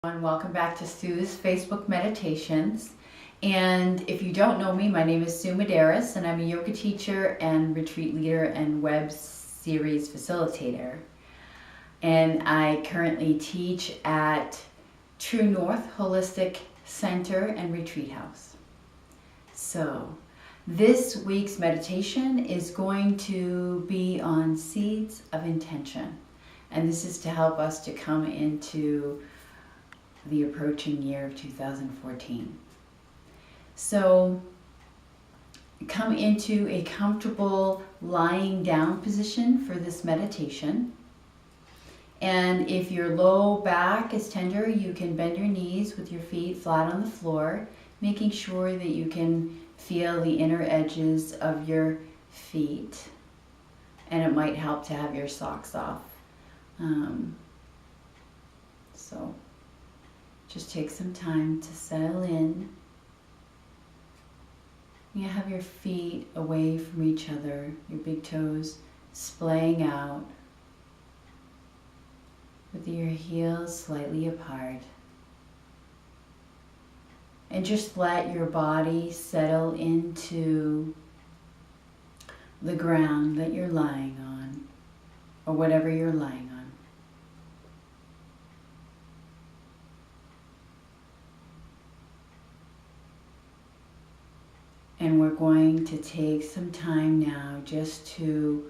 And welcome back to Sue's Facebook Meditations. And if you don't know me, my name is Sue Medeiros, and I'm a yoga teacher and retreat leader and web series facilitator. And I currently teach at True North Holistic Center and Retreat House. So this week's meditation is going to be on seeds of intention. And this is to help us to come into the approaching year of 2014. So come into a comfortable lying down position for this meditation. And if your low back is tender, you can bend your knees with your feet flat on the floor, making sure that you can feel the inner edges of your feet. And it might help to have your socks off. So just take some time to settle in. You have your feet away from each other, your big toes splaying out, with your heels slightly apart. And just let your body settle into the ground that you're lying on, or whatever you're lying on. And we're going to take some time now just to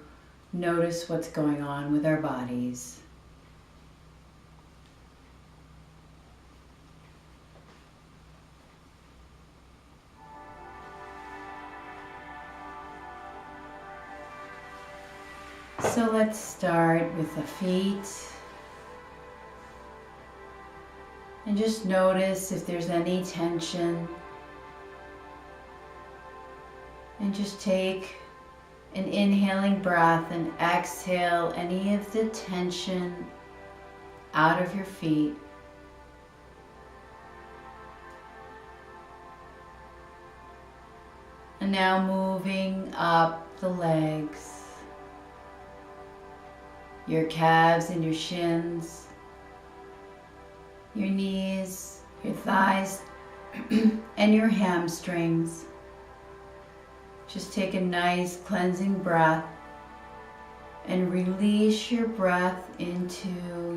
notice what's going on with our bodies. So let's start with the feet. And just notice if there's any tension. And just take an inhaling breath and exhale any of the tension out of your feet. And now moving up the legs, your calves and your shins, your knees, your thighs, and your hamstrings. Just take a nice cleansing breath and release your breath into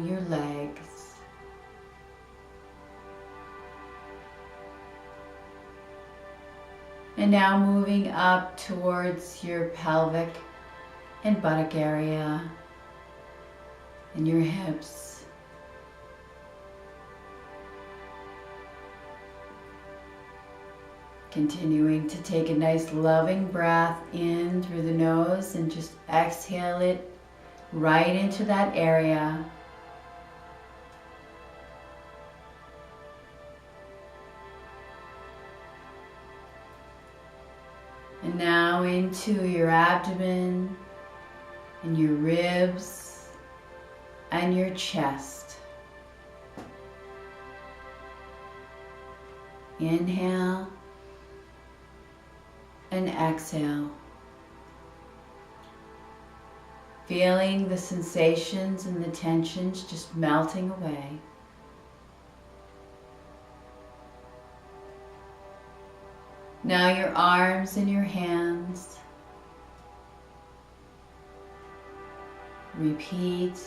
your legs. And now moving up towards your pelvic and buttock area and your hips. Continuing to take a nice loving breath in through the nose and just exhale it right into that area. And now into your abdomen and your ribs and your chest. Inhale. And exhale, feeling the sensations and the tensions just melting away. Now your arms and your hands. Repeat.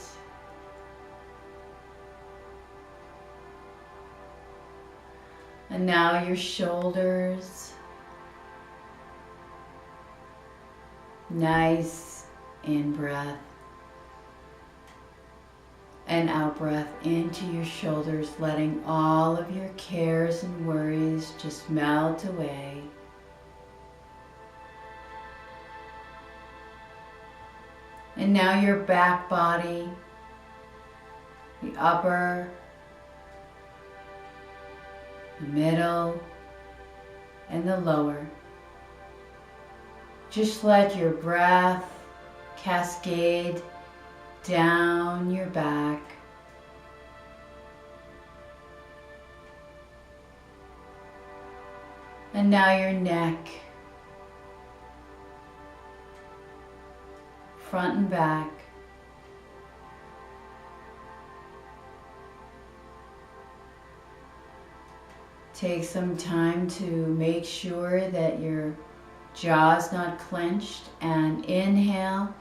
And now your shoulders. Nice in-breath and out-breath into your shoulders, letting all of your cares and worries just melt away. And now your back body, the upper, the middle, and the lower. Just let your breath cascade down your back. And now your neck, front and back. Take some time to make sure that your jaw's not clenched, and inhale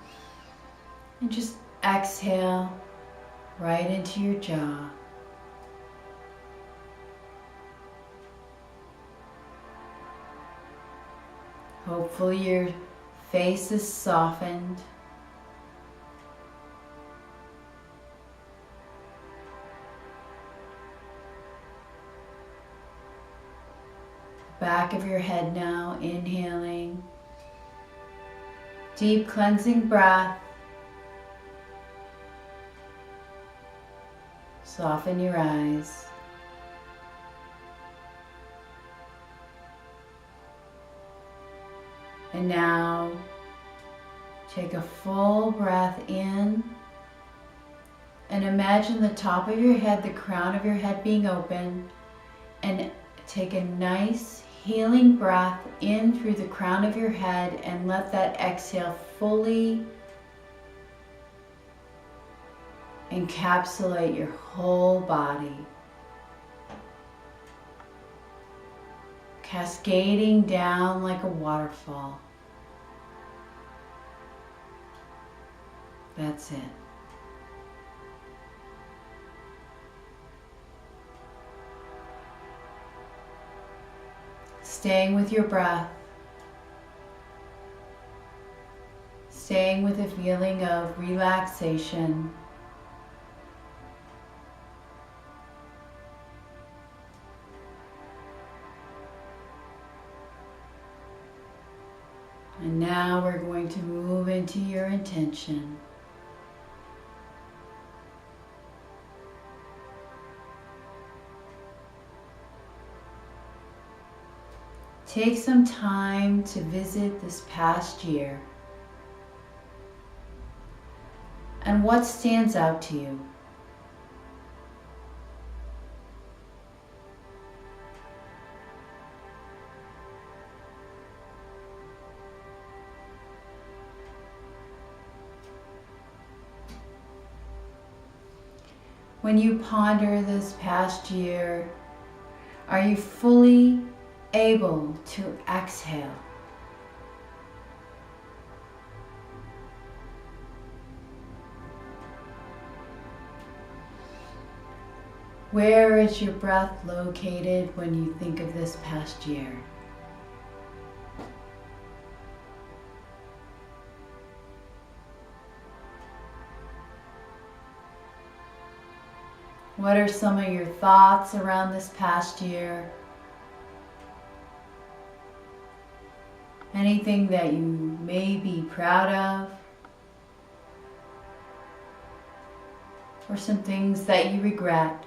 and just exhale right into your jaw. Hopefully your face is softened. Back of your head now, inhaling. Deep cleansing breath. Soften your eyes. And now, take a full breath in and imagine the top of your head, the crown of your head being open, and take a nice healing breath in through the crown of your head and let that exhale fully encapsulate your whole body, cascading down like a waterfall. That's it. Staying with your breath, staying with a feeling of relaxation. And now we're going to move into your intention. Take some time to visit this past year and what stands out to you. When you ponder this past year, are you fully able to exhale? Where is your breath located when you think of this past year? What are some of your thoughts around this past year? Anything that you may be proud of? Or some things that you regret?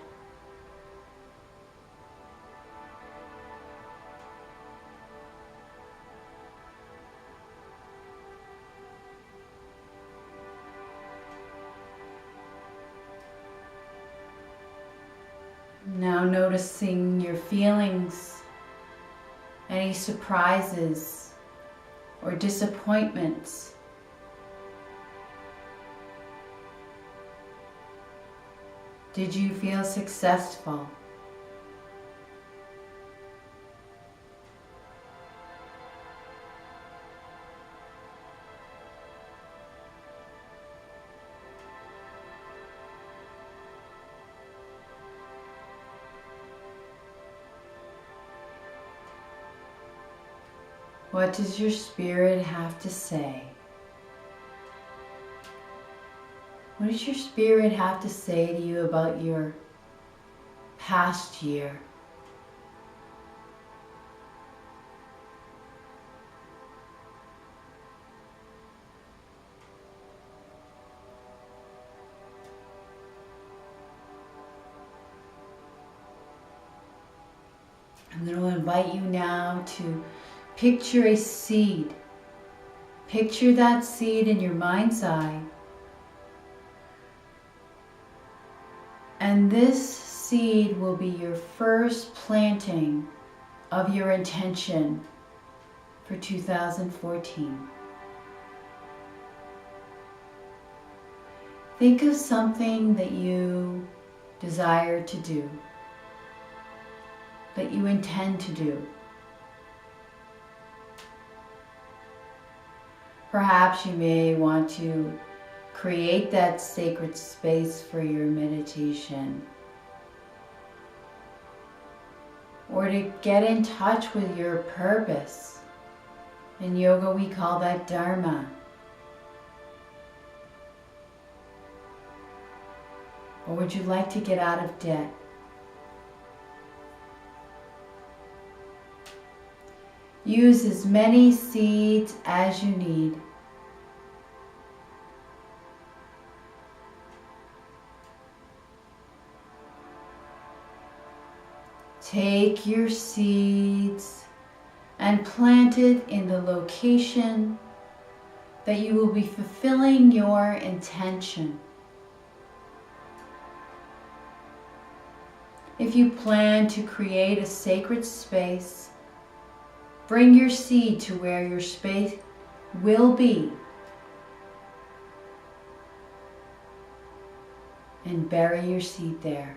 Now noticing your feelings, any surprises or disappointments. Did you feel successful? What does your spirit have to say? What does your spirit have to say to you about your past year? I'm going to invite you now to picture a seed. Picture that seed in your mind's eye. And this seed will be your first planting of your intention for 2014. Think of something that you desire to do, that you intend to do. Perhaps you may want to create that sacred space for your meditation, or to get in touch with your purpose. In yoga, we call that dharma. Or would you like to get out of debt? Use as many seeds as you need. Take your seeds and plant it in the location that you will be fulfilling your intention. If you plan to create a sacred space, bring your seed to where your space will be and bury your seed there.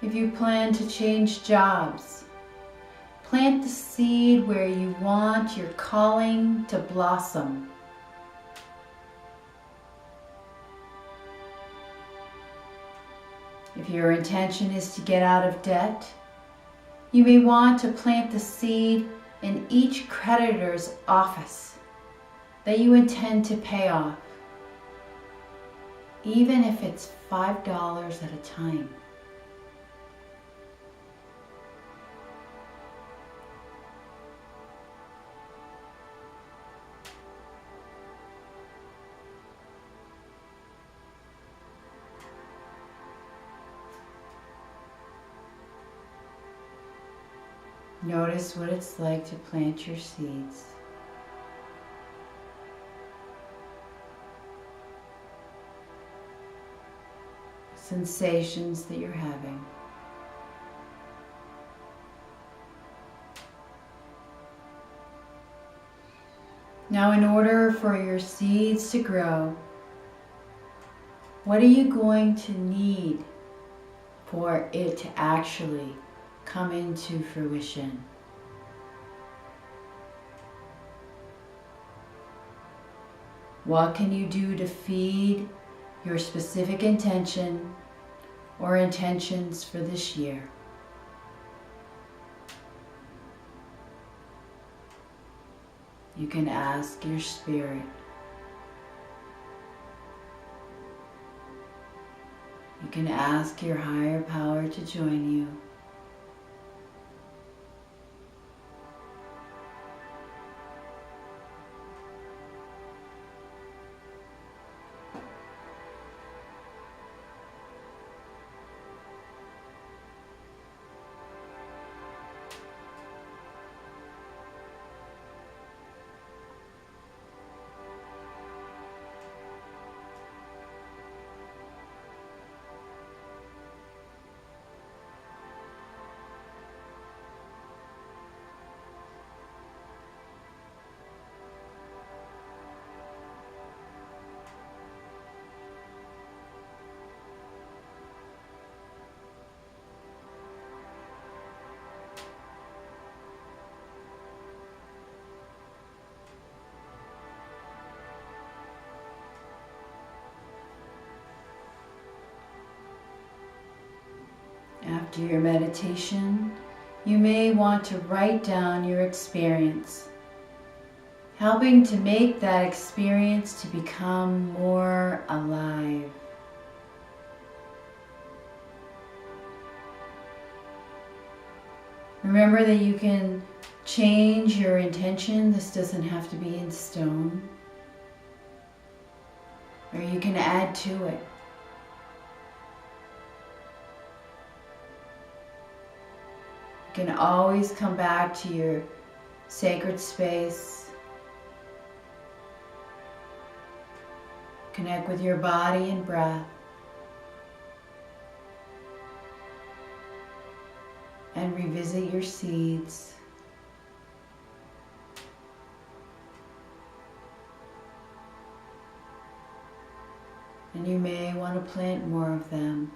If you plan to change jobs, plant the seed where you want your calling to blossom. If your intention is to get out of debt, you may want to plant the seed in each creditor's office that you intend to pay off, even if it's $5 at a time. Notice what it's like to plant your seeds. Sensations that you're having. Now, in order for your seeds to grow, what are you going to need for it to actually come into fruition? What can you do to feed your specific intention or intentions for this year? You can ask your spirit. You can ask your higher power to join you. After your meditation, you may want to write down your experience, helping to make that experience to become more alive. Remember that you can change your intention. This doesn't have to be in stone, or you can add to it. You can always come back to your sacred space. Connect with your body and breath. And revisit your seeds. And you may want to plant more of them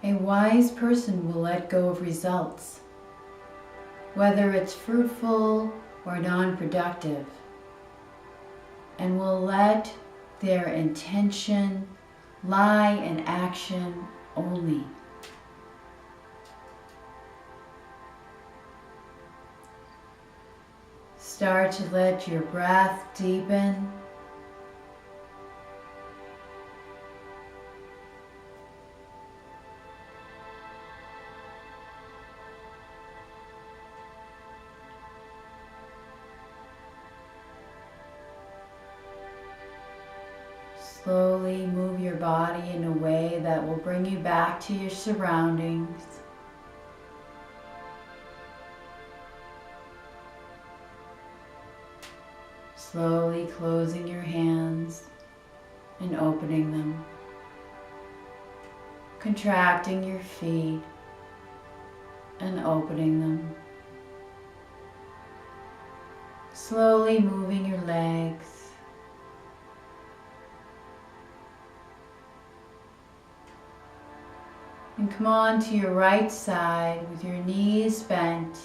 A wise person will let go of results, whether it's fruitful or non-productive, and will let their intention lie in action only. Start to let your breath deepen. Slowly move your body in a way that will bring you back to your surroundings. Slowly closing your hands and opening them. Contracting your feet and opening them. Slowly moving your legs. And come on to your right side with your knees bent.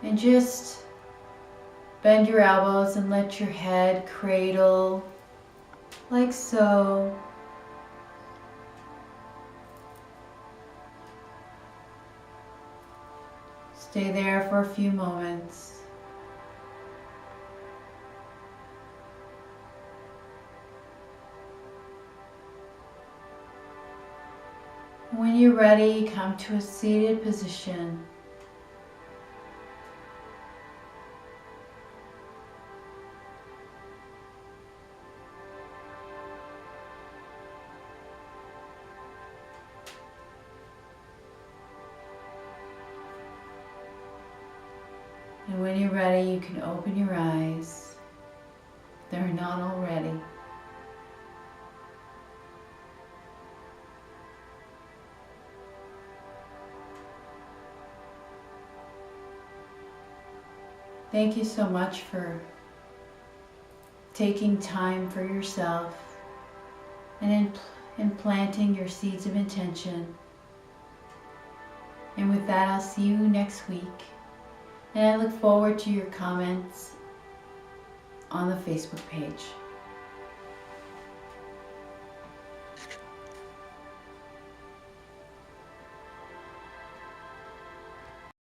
And just bend your elbows and let your head cradle like so. Stay there for a few moments. When you're ready, come to a seated position. And when you're ready, you can open your eyes. If they're not already. Thank you so much for taking time for yourself and implanting your seeds of intention. And with that, I'll see you next week. And I look forward to your comments on the Facebook page.